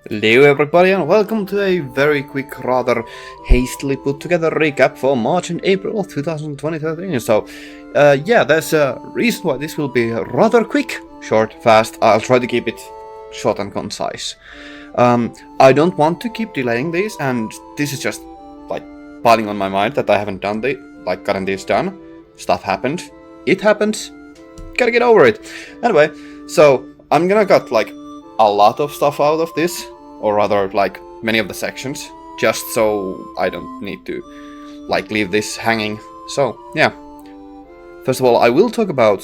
Hello everybody and welcome to a very quick, rather hastily put together recap for March and April of 2023. So, yeah, there's a reason why this will be rather quick, short, fast. I'll try to keep it short and concise. I don't want to keep delaying these, and this is just like piling on my mind that I haven't done gotten this done. Stuff happened. It happens. Gotta get over it. Anyway, so I'm gonna cut like a lot of stuff out of this, or rather like many of the sections, just so I don't need to like leave this hanging. So yeah, first of all I will talk about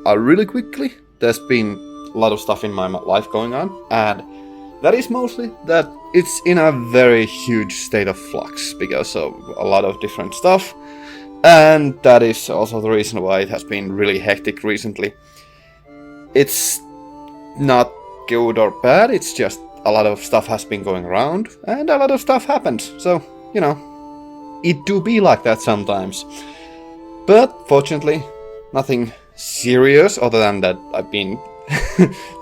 really quickly, there's been a lot of stuff in my life going on, and that is mostly that it's in a very huge state of flux because of a lot of different stuff, and that is also the reason why it has been really hectic recently. It's not good or bad, it's just a lot of stuff has been going around and a lot of stuff happens, so you know, it do be like that sometimes. But fortunately nothing serious other than that I've been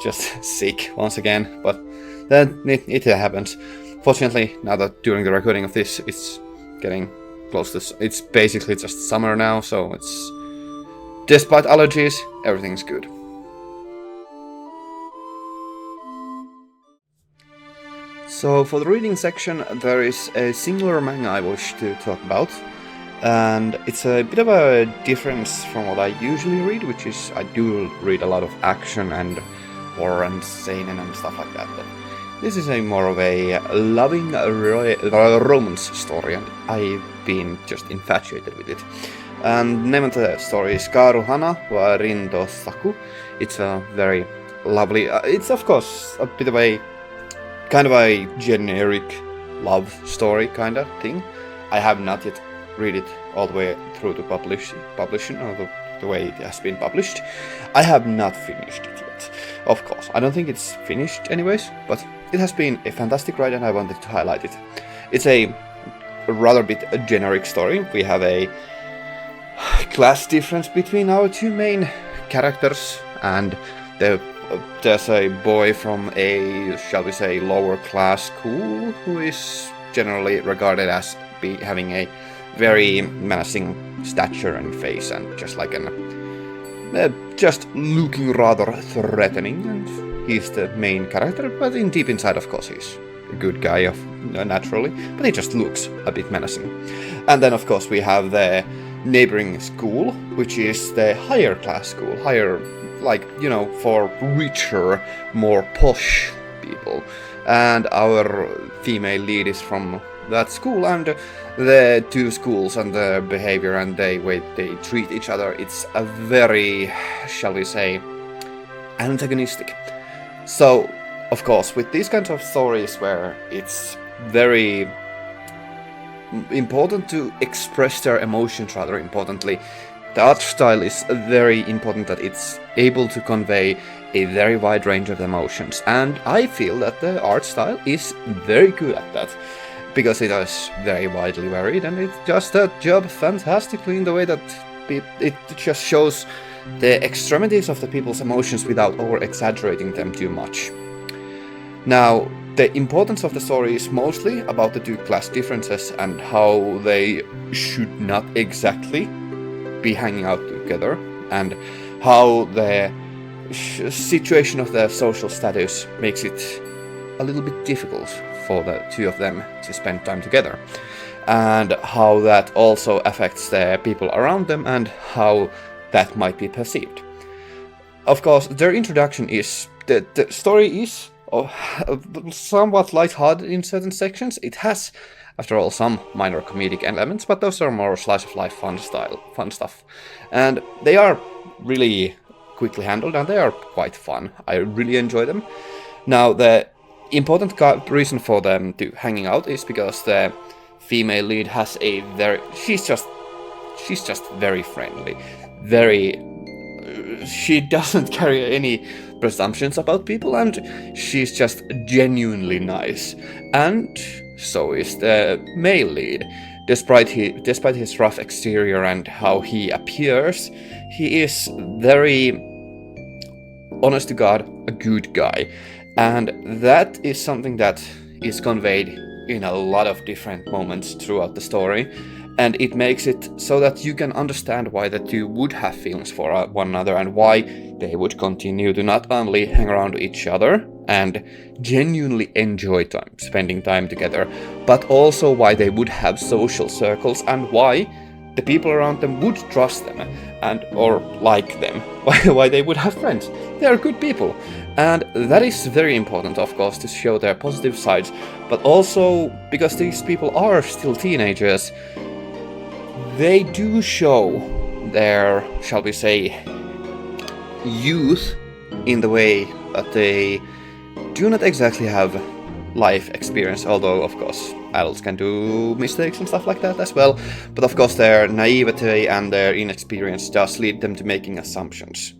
just sick once again, but then it happens. Fortunately, now that during the recording of this it's getting close to, it's basically just summer now, so it's, despite allergies, everything's good. So for the reading section, there is a singular manga I wish to talk about, and it's a bit of a difference from what I usually read, which is I do read a lot of action and horror and seinen and stuff like that, but this is a more of a loving romance story, and I've been just infatuated with it. And the name of the story is Kaoru Hana wa Rindo Saku. It's a very lovely, it's of course a bit of a kind of a generic love story kind of thing. I have not yet read it all the way through to publishing, or the way it has been published. I have not finished it yet. Of course, I don't think it's finished anyways, but it has been a fantastic ride and I wanted to highlight it. It's a rather bit a generic story. We have a class difference between our two main characters, and there's a boy from a, shall we say, lower class school who is generally regarded as having a very menacing stature and face, and just like just looking rather threatening, and he's the main character, but deep inside of course he's a good guy naturally, but he just looks a bit menacing. And then of course we have the neighboring school, which is the higher class school, higher, like, you know, for richer, more posh people. And our female lead is from that school, and the two schools and the behavior and the way they treat each other, it's a very, shall we say, antagonistic. So, of course, with these kinds of stories where it's very important to express their emotions, rather importantly, the art style is very important, that it's able to convey a very wide range of emotions, and I feel that the art style is very good at that, because it is very widely varied, and it does that job fantastically in the way that it just shows the extremities of the people's emotions without over-exaggerating them too much. Now, the importance of the story is mostly about the two class differences and how they should not exactly be hanging out together, and how the situation of their social status makes it a little bit difficult for the two of them to spend time together, and how that also affects the people around them and how that might be perceived. Of course, their introduction is, the story is somewhat lighthearted in certain sections. It has, after all, some minor comedic elements, but those are more slice of life fun stuff. And they are really quickly handled and they are quite fun. I really enjoy them. Now, the important reason for them to hanging out is because the female lead has a very, she's just very friendly, very, she doesn't carry any presumptions about people, and she's just genuinely nice. And so is the male lead. Despite his rough exterior and how he appears, he is very, honest to God, a good guy. And that is something that is conveyed in a lot of different moments throughout the story, and it makes it so that you can understand why the two would have feelings for one another and why they would continue to not only hang around each other and genuinely enjoy spending time together, but also why they would have social circles and why the people around them would trust them and or like them, why they would have friends. They are good people, and that is very important, of course, to show their positive sides, but also because these people are still teenagers, they do show their, shall we say, youth in the way that they do not exactly have life experience, although of course adults can do mistakes and stuff like that as well, but of course their naivety and their inexperience does lead them to making assumptions.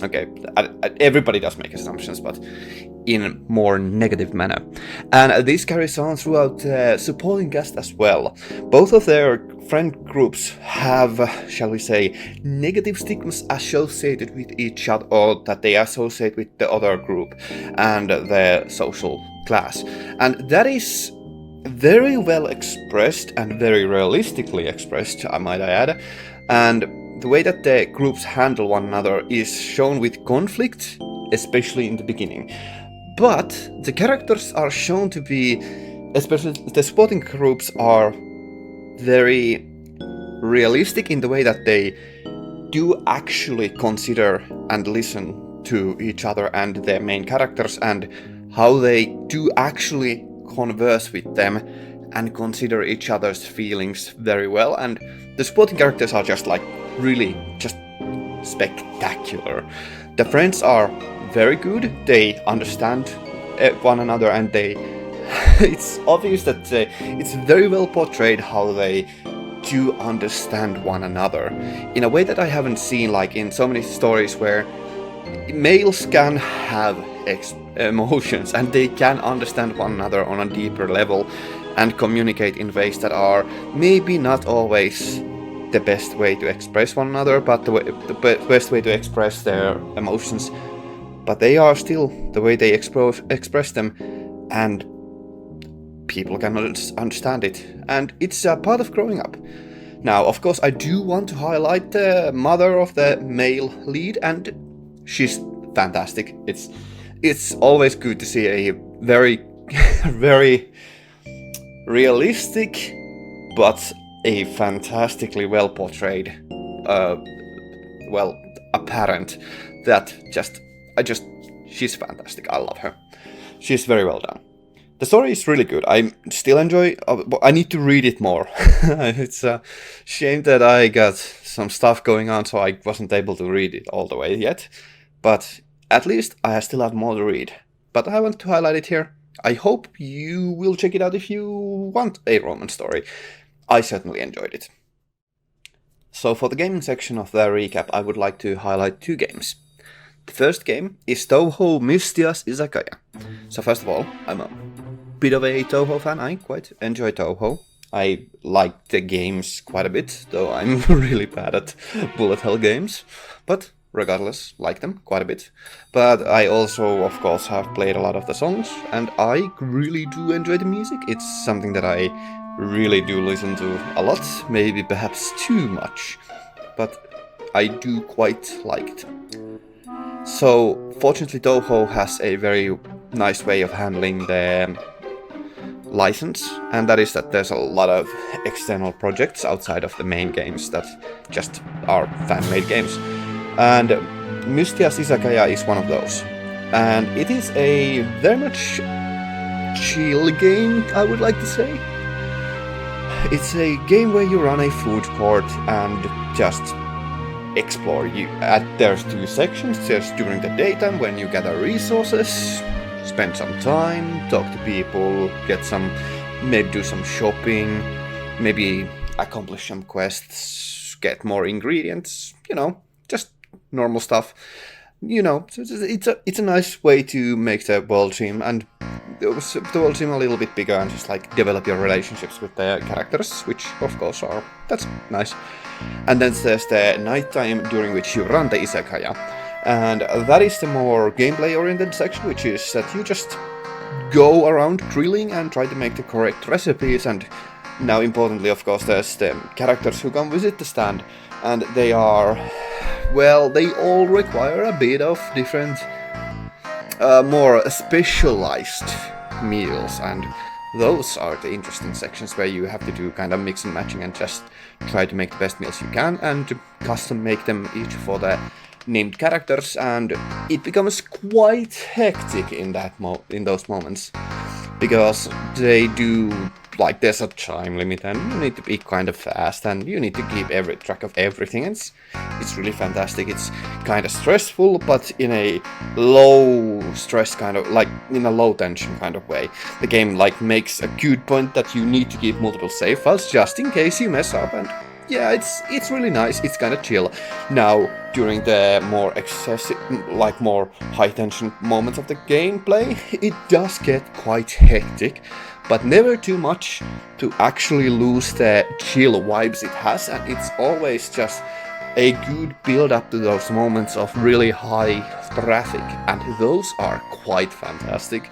Okay, everybody does make assumptions, but in a more negative manner. And this carries on throughout supporting cast as well. Both of their friend groups have, shall we say, negative stigmas associated with each other, or that they associate with the other group and their social class. And that is very well expressed and very realistically expressed, I might add. And the way that the groups handle one another is shown with conflict, especially in the beginning. But the characters are shown to be, especially the supporting groups, are very realistic in the way that they do actually consider and listen to each other and their main characters, and how they do actually converse with them and consider each other's feelings very well. And the supporting characters are just like really just spectacular. The friends are very good, they understand one another, and they it's obvious that it's very well portrayed how they do understand one another in a way that I haven't seen like in so many stories where males can have emotions and they can understand one another on a deeper level and communicate in ways that are maybe not always the best way to express one another, but the best way to express their emotions. But they are still the way they express them, and people can understand it. And it's a part of growing up. Now, of course, I do want to highlight the mother of the male lead, and she's fantastic. It's always good to see a very, very realistic, but a fantastically well portrayed, a parent that she's fantastic. I love her. She's very well done. The story is really good. I still enjoy. I need to read it more. It's a shame that I got some stuff going on, so I wasn't able to read it all the way yet. But at least I still have more to read. But I want to highlight it here. I hope you will check it out if you want a romance story. I certainly enjoyed it. So for the gaming section of the recap, I would like to highlight two games. The first game is Touhou Mystia's Izakaya. So first of all, I'm a bit of a Touhou fan. I quite enjoy Touhou. I like the games quite a bit, though I'm really bad at bullet hell games. But regardless, like them quite a bit. But I also, of course, have played a lot of the songs, and I really do enjoy the music. It's something that I really do listen to a lot, maybe perhaps too much, but I do quite like it. So, fortunately, Touhou has a very nice way of handling the license, and that is that there's a lot of external projects outside of the main games that just are fan-made games. And Mystia's Izakaya is one of those. And it is a very much chill game, I would like to say. It's a game where you run a food court and just explore. There's two sections. There's during the daytime when you gather resources, spend some time, talk to people, maybe do some shopping, maybe accomplish some quests, get more ingredients, just normal stuff. It's a nice way to make the world seem a little bit bigger and just like develop your relationships with the characters, which of course that's nice. And then there's the nighttime during which you run the izakaya, And that is the more gameplay-oriented section, which is that you just go around grilling and try to make the correct recipes. And now, importantly, of course, there's the characters who come visit the stand, and they are, well, they all require a bit of different, more specialized meals, and those are the interesting sections where you have to do kind of mix and matching and just try to make the best meals you can and to custom make them each for the named characters, and it becomes quite hectic in those moments, because they do, like, there's a time limit and you need to be kind of fast and you need to keep track of everything. It's really fantastic. It's kind of stressful, but in a low stress kind of, like in a low tension kind of way. The game like makes a good point that you need to keep multiple save files just in case you mess up, and yeah, it's really nice. It's kind of chill. Now, during the more excessive, like more high tension moments of the gameplay, it does get quite hectic, but never too much to actually lose the chill vibes it has, and it's always just a good build up to those moments of really high traffic, and those are quite fantastic.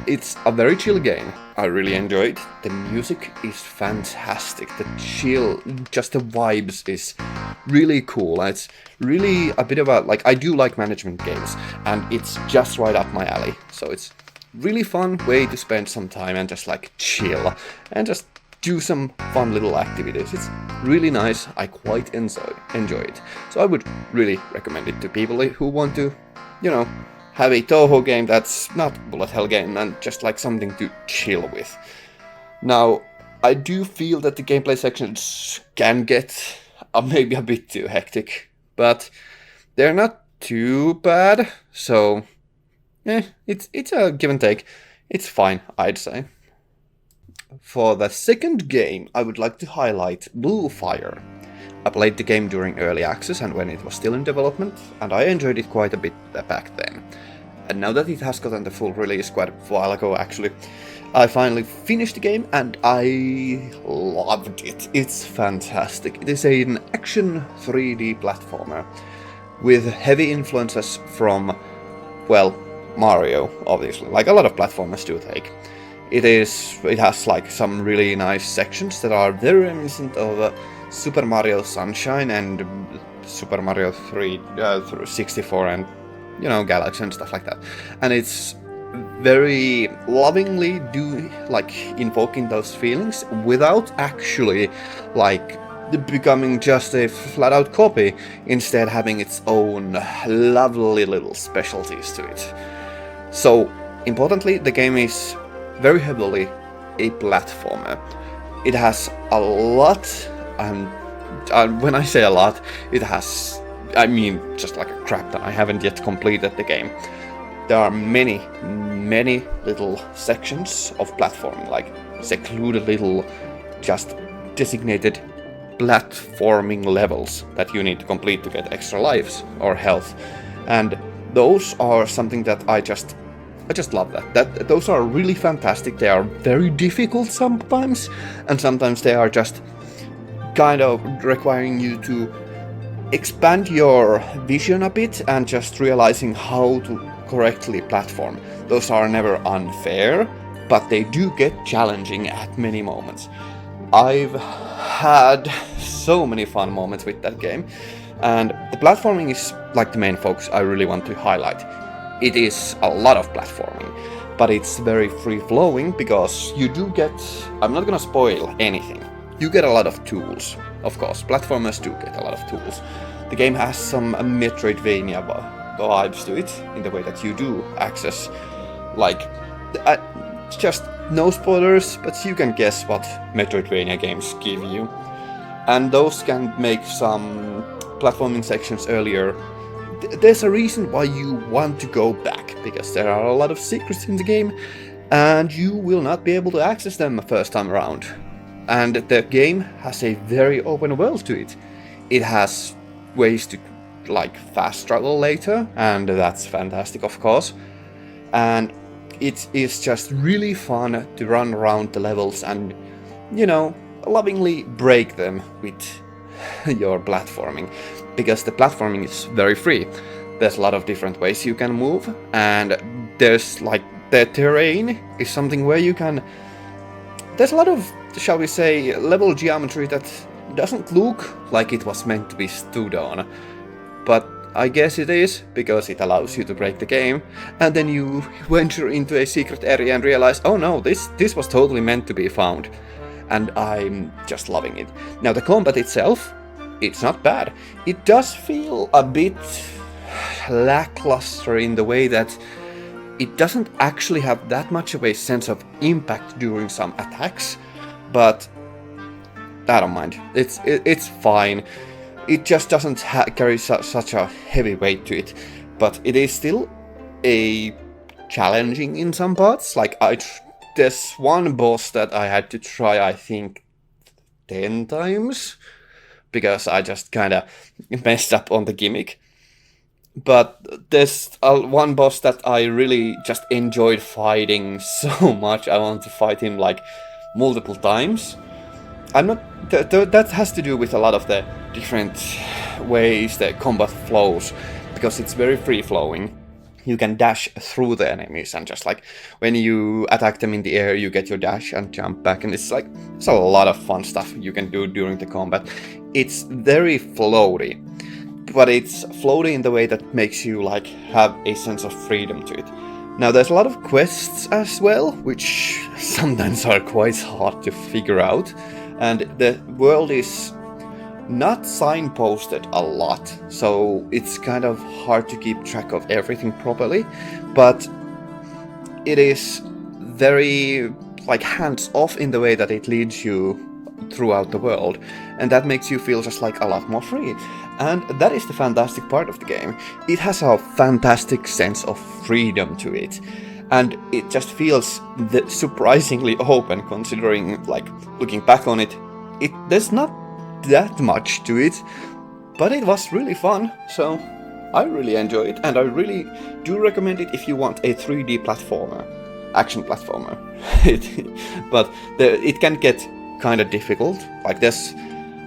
It's a very chill game. I really enjoy it. The music is fantastic. The chill, just the vibes is really cool. It's really a bit of a, like, I do like management games, and it's just right up my alley. So it's really fun way to spend some time and just like chill and just do some fun little activities. It's really nice. I quite enjoy it. So I would really recommend it to people who want to, you know, have a Touhou game that's not bullet hell game and just like something to chill with. Now, I do feel that the gameplay sections can get maybe a bit too hectic, but they're not too bad, so it's a give and take. It's fine, I'd say. For the second game, I would like to highlight Blue Fire. I played the game during early access and when it was still in development, and I enjoyed it quite a bit back then. And now that it has gotten the full release quite a while ago actually, I finally finished the game and I loved it. It's fantastic. It is an action 3D platformer with heavy influences from, well, Mario, obviously, like a lot of platformers do take. It has like some really nice sections that are very reminiscent of Super Mario Sunshine and Super Mario 3 through 64 and, you know, Galaxy and stuff like that. And it's very lovingly invoking those feelings without actually like becoming just a flat out copy, instead having its own lovely little specialties to it. So importantly, the game is very heavily a platformer. It has a lot, and when I say a lot, it has, I mean, just like a crap ton. I haven't yet completed the game. There are many little sections of platforming, like secluded little, just designated platforming levels that you need to complete to get extra lives or health. And those are something that I just love that those are really fantastic. They are very difficult sometimes, and sometimes they are just kind of requiring you to expand your vision a bit and just realizing how to correctly platform. Those are never unfair, but they do get challenging at many moments. I've had so many fun moments with that game, and the platforming is like the main focus I really want to highlight. It is a lot of platforming, but it's very free-flowing because you do get, I'm not gonna spoil anything, you get a lot of tools. Of course, platformers do get a lot of tools. The game has some Metroidvania vibes to it, in the way that you do access, like, just no spoilers, but you can guess what Metroidvania games give you. And those can make some platforming sections earlier. There's a reason why you want to go back, because there are a lot of secrets in the game, and you will not be able to access them the first time around. And the game has a very open world to it. It has ways to, like, fast travel later, and that's fantastic, of course. And it is just really fun to run around the levels and, you know, lovingly break them with your platforming, because the platforming is very free. There's a lot of different ways you can move, and there's like the terrain is something where you can... There's a lot of, shall we say, level geometry that doesn't look like it was meant to be stood on. But I guess it is, because it allows you to break the game, and then you venture into a secret area and realize, oh no, this was totally meant to be found. And I'm just loving it. Now the combat itself, it's not bad. It does feel a bit lackluster in the way that it doesn't actually have that much of a sense of impact during some attacks, but I don't mind. It's fine. It just doesn't carry such a heavy weight to it, but it is still a challenging in some parts. Like there's one boss that I had to try, I think, 10 times, because I just kinda messed up on the gimmick. But there's one boss that I really just enjoyed fighting so much. I want to fight him like multiple times. I'm not... that has to do with a lot of the different ways the combat flows, because it's very free-flowing. You can dash through the enemies, and just like when you attack them in the air, you get your dash and jump back, and it's a lot of fun stuff you can do during the combat. It's very floaty, but it's floaty in the way that makes you like have a sense of freedom to it. Now there's a lot of quests as well, which sometimes are quite hard to figure out, and the world is not signposted a lot, so it's kind of hard to keep track of everything properly, but it is very like hands-off in the way that it leads you throughout the world, and that makes you feel just like a lot more free. And that is the fantastic part of the game. It has a fantastic sense of freedom to it, and it just feels surprisingly open, considering, like, looking back on it, there's not that much to it, but it was really fun, so I really enjoy it, and I really do recommend it if you want a 3D platformer, action platformer. But it can get kind of difficult. Like this,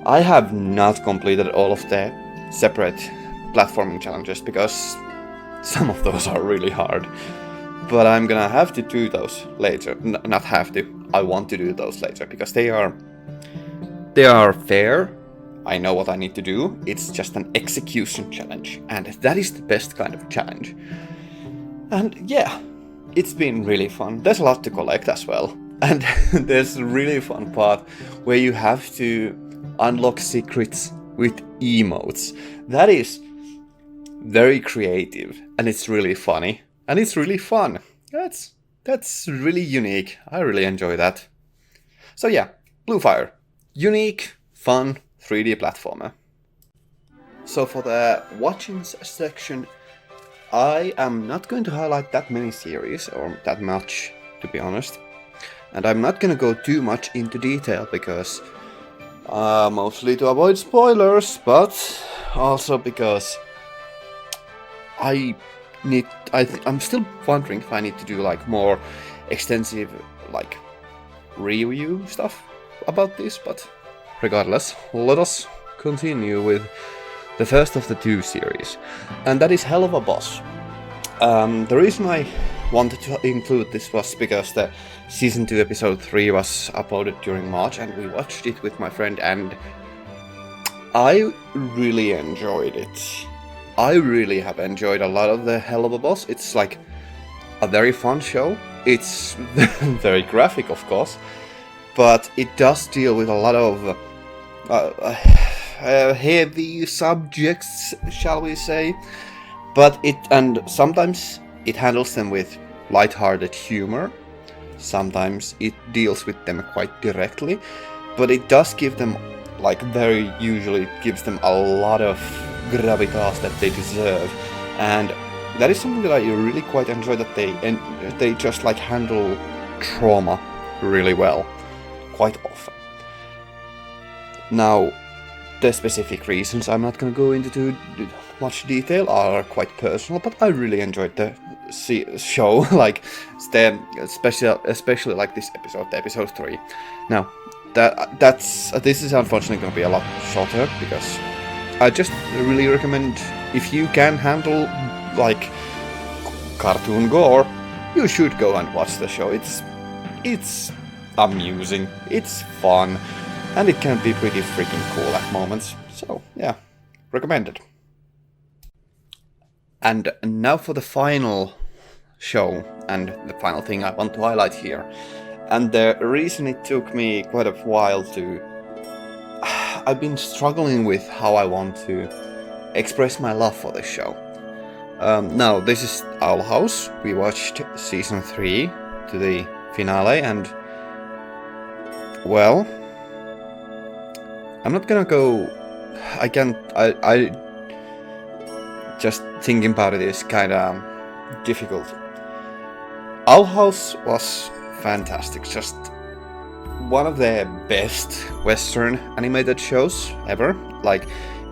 I have not completed all of the separate platforming challenges because some of those are really hard. But I'm gonna have to do those later. Not have to. I want to do those later because they are fair. I know what I need to do. It's just an execution challenge, and that is the best kind of challenge. And yeah, it's been really fun. There's a lot to collect as well. And there's a really fun part where you have to unlock secrets with emotes. That is very creative, and it's really funny, and it's really fun. That's really unique. I really enjoy that. So yeah, Blue Fire. Unique, fun, 3D platformer. So for the watchings section, I am not going to highlight that many series, or that much, to be honest. And I'm not gonna go too much into detail because mostly to avoid spoilers, but also because I'm still wondering if I need to do like more extensive like review stuff about this, but regardless, let us continue with the first of the two series, and that is Helluva Boss. The reason I wanted to include this was because the Season 2 Episode 3 was uploaded during March, and we watched it with my friend, and I really enjoyed it. I really have enjoyed a lot of the Helluva Boss. It's like a very fun show. It's very graphic, of course, but it does deal with a lot of heavy subjects, shall we say. But sometimes it handles them with light-hearted humor. Sometimes it deals with them quite directly, but it does give them, like, very usually gives them a lot of gravitas that they deserve, and that is something that I really quite enjoy, that they just like handle trauma really well, quite often. Now, the specific reasons I'm not going to go into too much detail are quite personal, but I really enjoyed the show, like especially like this episode, the episode 3. Now, this is unfortunately going to be a lot shorter because I just really recommend, if you can handle like cartoon gore, you should go and watch the show. It's amusing, it's fun, and it can be pretty freaking cool at moments. So yeah, recommended. And now for the final show, and the final thing I want to highlight here. And the reason it took me quite a while to... I've been struggling with how I want to express my love for this show. Now, this is Owlhouse. We watched season 3 to the finale, and... well... I'm not gonna go... I just thinking about it is kinda difficult. Owlhouse was fantastic, just one of the best Western animated shows ever. Like,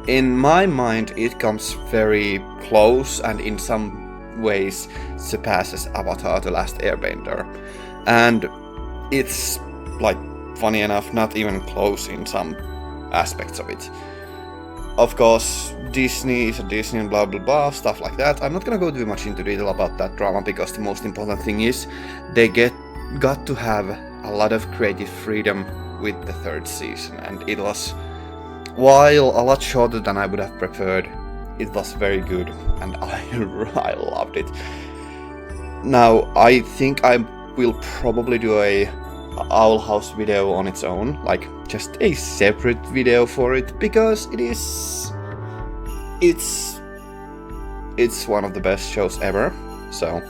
in my mind, it comes very close and in some ways surpasses Avatar: The Last Airbender. And it's, like, funny enough, not even close in some aspects of it. Of course, Disney is a Disney and blah blah blah, stuff like that. I'm not gonna go too much into detail about that drama, because the most important thing is they got to have a lot of creative freedom with the 3rd season, and it was, while a lot shorter than I would have preferred, it was very good, and I loved it. Now, I think I will probably do a Owlhouse video on its own, like just a separate video for it, because it's one of the best shows ever. So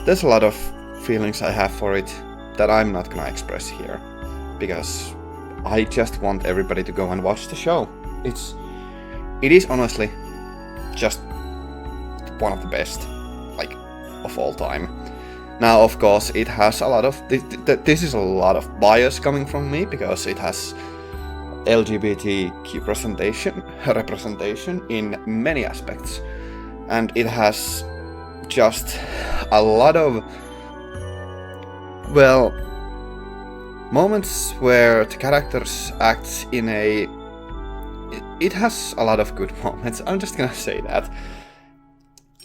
there's a lot of feelings I have for it that I'm not gonna express here, because I just want everybody to go and watch the show. It is honestly just one of the best, like, of all time. Now, of course, it has a lot of... This is a lot of bias coming from me, because it has LGBTQ representation in many aspects. And it has just a lot of... well... moments where the characters act in a... It has a lot of good moments, I'm just gonna say that.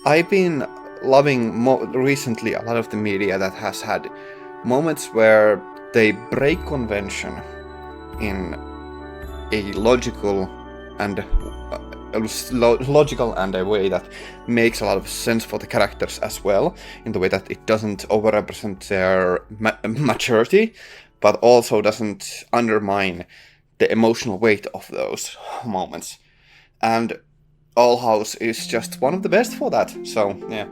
I've been loving recently a lot of the media that has had moments where they break convention in a logical and a way that makes a lot of sense for the characters as well, in the way that it doesn't overrepresent their maturity, but also doesn't undermine the emotional weight of those moments. And Owlhouse is just one of the best for that, so yeah.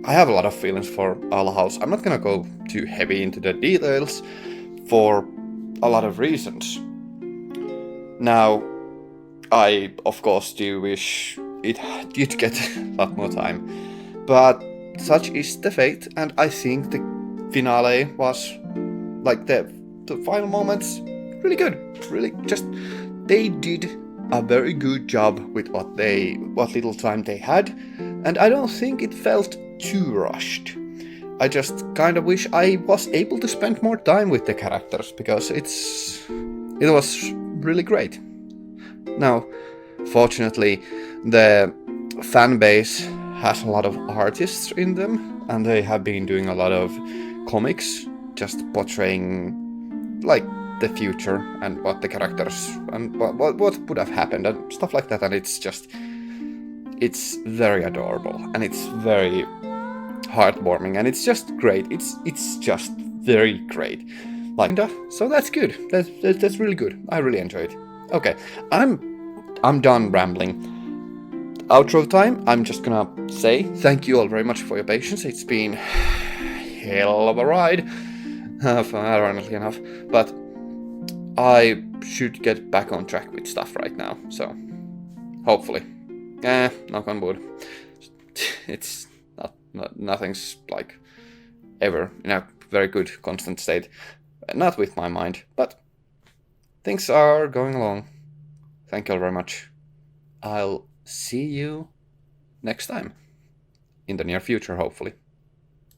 I have a lot of feelings for Owlhouse. I'm not gonna go too heavy into the details for a lot of reasons. Now, I of course do wish it did get a lot more time, but such is the fate, and I think the finale was, like, the final moments, really good. Really, just, they did a very good job with what little time they had, and I don't think it felt too rushed. I just kind of wish I was able to spend more time with the characters, because it was really great. Now, fortunately, the fan base has a lot of artists in them, and they have been doing a lot of comics, just portraying, like, the future and what the characters and what would have happened and stuff like that, and it's very adorable, and it's very heartwarming, and it's just great. It's just very great. Like, so that's good. That's really good. I really enjoy it. Okay, I'm done rambling. Outro time. I'm just gonna say thank you all very much for your patience. It's been hell of a ride, ironically enough, but I should get back on track with stuff right now. So hopefully, knock on wood. It's nothing's like ever in a very good constant state. Not with my mind, but things are going along. Thank you all very much. I'll see you next time. In the near future, hopefully.